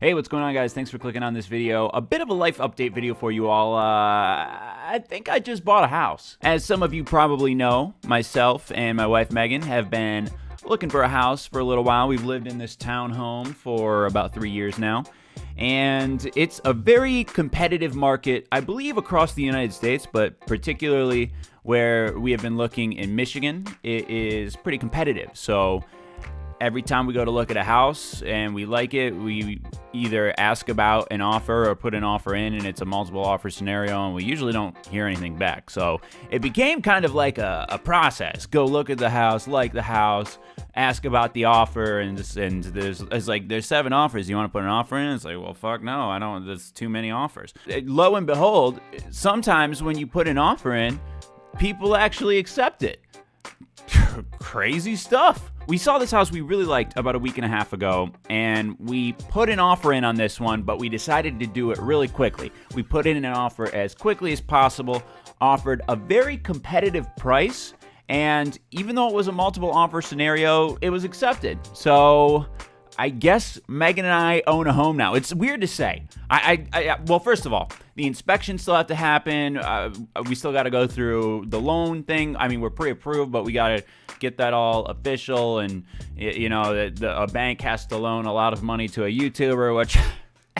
Hey, what's going on, guys? Thanks for clicking on this video. A bit of a life update video for you all. I think I just bought a house. As some of you probably know, myself and my wife Megan have been looking for a house for a little while. We've lived in this townhome for about 3 years now, and it's a very competitive market, I believe, across the United States, but particularly where we have been looking in Michigan, it is pretty competitive. So every time we go to look at a house and we like it, we either ask about an offer or put an offer in, and it's a multiple offer scenario, and we usually don't hear anything back. So it became kind of like a process. Go look at the house, like the house, ask about the offer, and there's 7 offers. You want to put an offer in? It's like, well, fuck no, I don't. There's too many offers. Lo and behold, sometimes when you put an offer in, people actually accept it. Crazy stuff. We saw this house we really liked about a week and a half ago, and we put an offer in on this one, but we decided to do it really quickly. We put in an offer as quickly as possible, offered a very competitive price, and even though it was a multiple offer scenario, it was accepted. So I guess Megan and I own a home now. It's weird to say. Well, first of all, the inspections still have to happen. We still got to go through the loan thing. I mean, we're pre-approved, but we got to get that all official. And, you know, a bank has to loan a lot of money to a YouTuber, which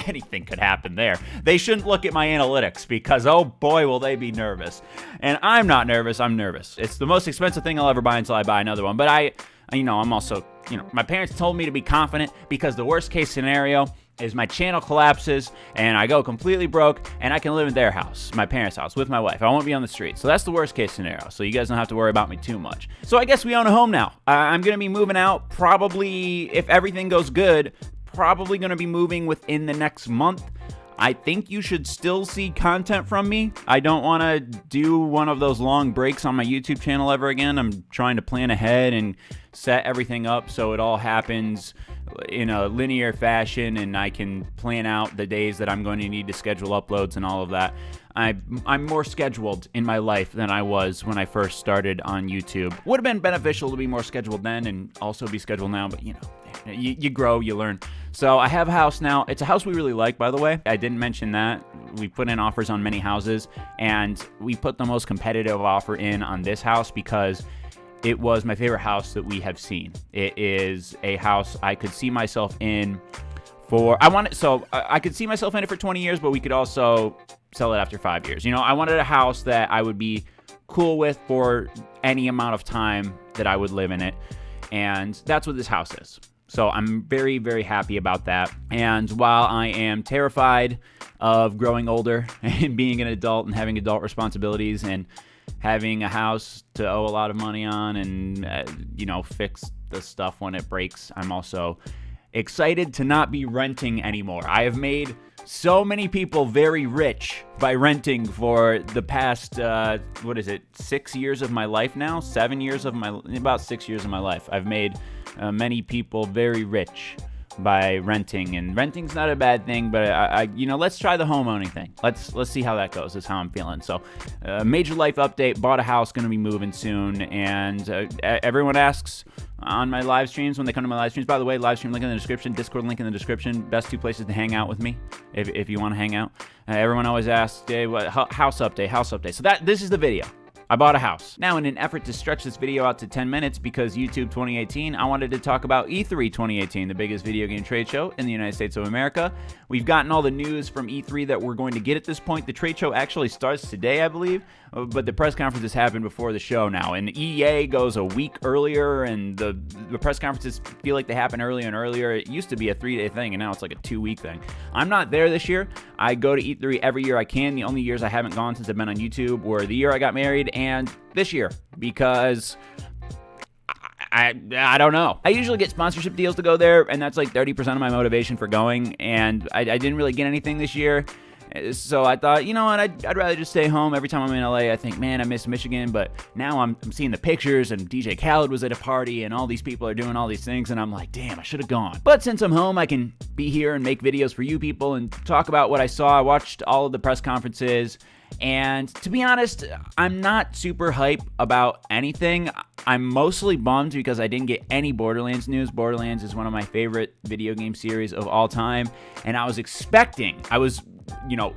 anything could happen there. They shouldn't look at my analytics because, oh boy, will they be nervous. And I'm not nervous. I'm nervous. It's the most expensive thing I'll ever buy until I buy another one. But I'm also, my parents told me to be confident because the worst case scenario is my channel collapses and I go completely broke and I can live in their house, my parents' house, with my wife. I won't be on the street. So that's the worst case scenario. So you guys don't have to worry about me too much. So I guess we own a home now. I'm going to be moving out probably, if everything goes good, probably going to be moving within the next month. I think you should still see content from me. I don't want to do one of those long breaks on my YouTube channel ever again. I'm trying to plan ahead and set everything up so it all happens in a linear fashion, and I can plan out the days that I'm going to need to schedule uploads and all of that. I'm more scheduled in my life than I was when I first started on YouTube. Would have been beneficial to be more scheduled then and also be scheduled now, but you grow, you learn. So I have a house now. It's a house we really like, by the way. I didn't mention that. We put in offers on many houses, and we put the most competitive offer in on this house because it was my favorite house that we have seen. It is a house I could see myself in I could see myself in it for 20 years, but we could also sell it after 5 years. I wanted a house that I would be cool with for any amount of time that I would live in it, and that's what this house is. So I'm very, very happy about that. And while I am terrified of growing older and being an adult and having adult responsibilities and having a house to owe a lot of money on and, fix the stuff when it breaks, I'm also excited to not be renting anymore. I have made so many people very rich by renting for the past, 6 years of my life now? About 6 years of my life. I've made many people very rich by renting, and renting's not a bad thing, but let's try the homeowning thing. Let's see how that goes, is how I'm feeling. So major life update, bought a house, gonna be moving soon, and everyone asks on my live streams, when they come to my live streams, by the way, live stream link in the description, Discord link in the description, best 2 places to hang out with me if you want to hang out. Everyone always asks, hey, what house update. So this is the video. I bought a house. Now, in an effort to stretch this video out to 10 minutes because YouTube 2018, I wanted to talk about E3 2018, the biggest video game trade show in the United States of America. We've gotten all the news from E3 that we're going to get at this point. The trade show actually starts today, I believe, but the press conferences happen before the show now. And EA goes a week earlier, and the press conferences feel like they happen earlier and earlier. It used to be a 3-day thing, and now it's like a 2-week thing. I'm not there this year. I go to E3 every year I can. The only years I haven't gone since I've been on YouTube were the year I got married and this year, because I don't know. I usually get sponsorship deals to go there, and that's like 30% of my motivation for going, and I didn't really get anything this year. So I thought, you know what, I'd rather just stay home. Every time I'm in LA, I think, man, I miss Michigan, but now I'm seeing the pictures, and DJ Khaled was at a party, and all these people are doing all these things, and I'm like, damn, I should have gone. But since I'm home, I can be here and make videos for you people and talk about what I saw. I watched all of the press conferences, And to be honest, I'm not super hype about anything. I'm mostly bummed because I didn't get any Borderlands news. Borderlands is one of my favorite video game series of all time, and I was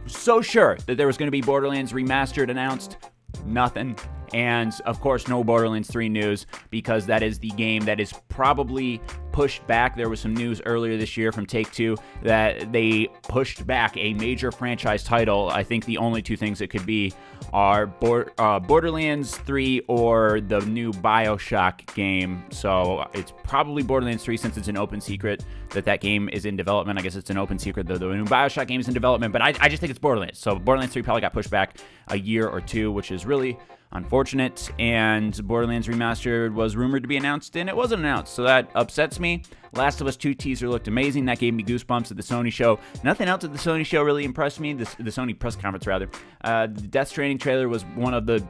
so sure that there was going to be Borderlands Remastered announced. Nothing. And of course, no Borderlands 3 news, because that is the game that is probably pushed back. There was some news earlier this year from Take-Two that they pushed back a major franchise title. I think the only two things it could be are Borderlands 3 or the new BioShock game. So it's probably Borderlands 3 since it's an open secret that game is in development. I guess it's an open secret that the new BioShock game is in development, but I just think it's Borderlands. So Borderlands 3 probably got pushed back a year or two, which is really unfortunate. And Borderlands Remastered was rumored to be announced, and it wasn't announced, so that upsets me. Last of Us 2 teaser looked amazing. That gave me goosebumps at the Sony show. Nothing else at the Sony show really impressed me. The Sony press conference, rather. The Death Stranding trailer was one of the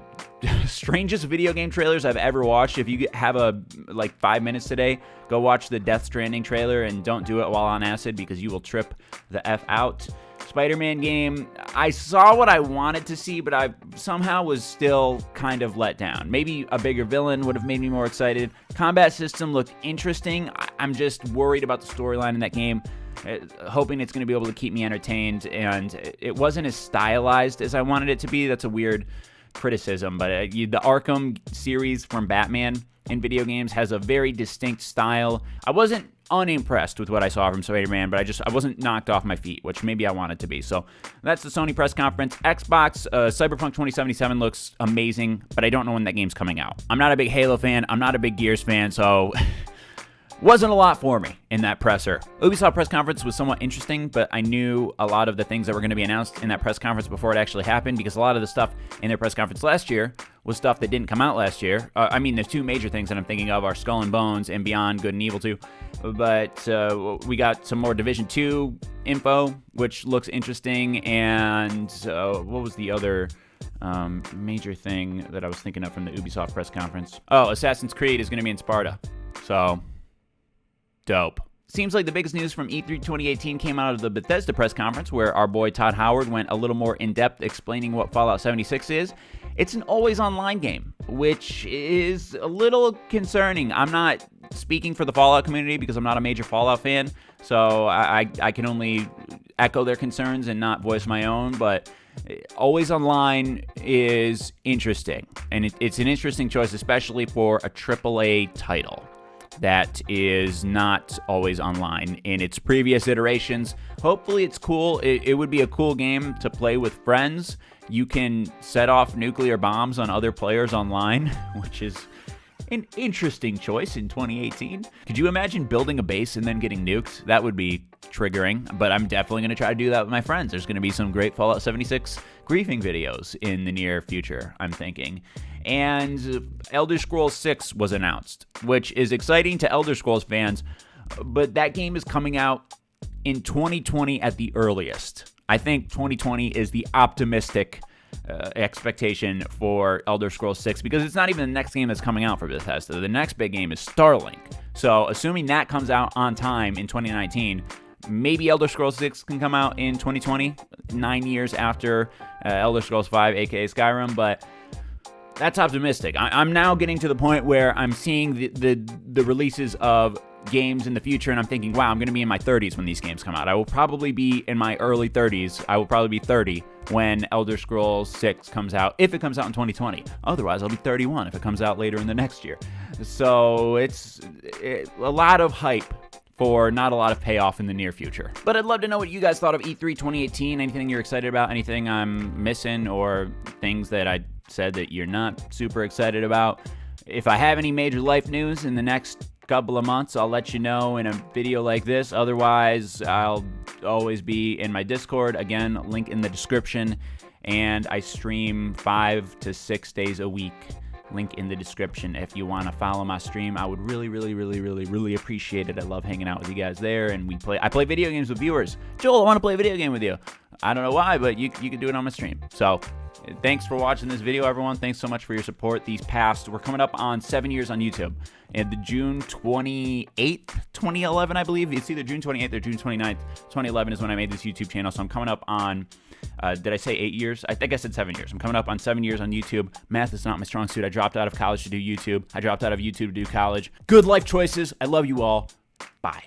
strangest video game trailers I've ever watched. If you have 5 minutes today, go watch the Death Stranding trailer, and don't do it while on acid because you will trip the F out. Spider-Man game, I saw what I wanted to see, but I somehow was still kind of let down. Maybe a bigger villain would have made me more excited. Combat system looked interesting. I'm just worried about the storyline in that game, hoping it's going to be able to keep me entertained, and it wasn't as stylized as I wanted it to be. That's a weird criticism, but the Arkham series from Batman in video games has a very distinct style. I wasn't unimpressed with what I saw from Spider-Man, but I wasn't knocked off my feet, which maybe I wanted to be. So that's the Sony press conference. Xbox, Cyberpunk 2077 looks amazing, but I don't know when that game's coming out. I'm not a big Halo fan. I'm not a big Gears fan, so wasn't a lot for me in that presser. Ubisoft press conference was somewhat interesting, but I knew a lot of the things that were going to be announced in that press conference before it actually happened, because a lot of the stuff in their press conference last year was stuff that didn't come out last year. There's two major things that I'm thinking of are Skull and Bones and Beyond Good and Evil 2. But we got some more Division 2 info, which looks interesting, and what was the other major thing that I was thinking of from the Ubisoft press conference? Oh, Assassin's Creed is going to be in Sparta. So dope. Seems like the biggest news from E3 2018 came out of the Bethesda press conference, where our boy Todd Howard went a little more in-depth explaining what Fallout 76 is. It's an always online game, which is a little concerning. I'm not speaking for the Fallout community because I'm not a major Fallout fan, so I can only echo their concerns and not voice my own, but always online is interesting, and it's an interesting choice, especially for a AAA title that is not always online in its previous iterations. Hopefully it's cool. It would be a cool game to play with friends. You can set off nuclear bombs on other players online, which is an interesting choice in 2018. Could you imagine building a base and then getting nuked? That would be triggering, but I'm definitely going to try to do that with my friends. There's going to be some great Fallout 76 griefing videos in the near future, I'm thinking. And Elder Scrolls 6 was announced, which is exciting to Elder Scrolls fans, but that game is coming out in 2020 at the earliest. I think 2020 is the optimistic expectation for Elder Scrolls 6, because it's not even the next game that's coming out for Bethesda. The next big game is Starlink. So assuming that comes out on time in 2019, maybe Elder Scrolls 6 can come out in 2020, 9 years after Elder Scrolls 5, aka Skyrim, but that's optimistic. I'm now getting to the point where I'm seeing the releases of games in the future, and I'm thinking, wow, I'm going to be in my 30s when these games come out. I will probably be in my early 30s. I will probably be 30 when Elder Scrolls 6 comes out, if it comes out in 2020. Otherwise, I'll be 31 if it comes out later in the next year. So it's a lot of hype for not a lot of payoff in the near future. But I'd love to know what you guys thought of E3 2018. Anything you're excited about? Anything I'm missing? Or things that I said that you're not super excited about? If I have any major life news in the next couple of months, I'll let you know in a video like this. Otherwise, I'll always be in my Discord. Again, link in the description. And I stream 5 to 6 days a week. Link in the description if you want to follow my stream. I would really appreciate it. I love hanging out with you guys there, and I play video games with viewers. Joel, I want to play a video game with you. I don't know why, but you can do it on my stream. So Thanks for watching this video, everyone. Thanks so much for your support these past. We're coming up on 7 years on YouTube. And the June 28th, 2011, I believe. It's either June 28th or June 29th, 2011 is when I made this YouTube channel. So I'm coming up on, did I say 8 years? I think I said 7 years. I'm coming up on 7 years on YouTube. Math is not my strong suit. I dropped out of college to do YouTube. I dropped out of YouTube to do college. Good life choices. I love you all. Bye.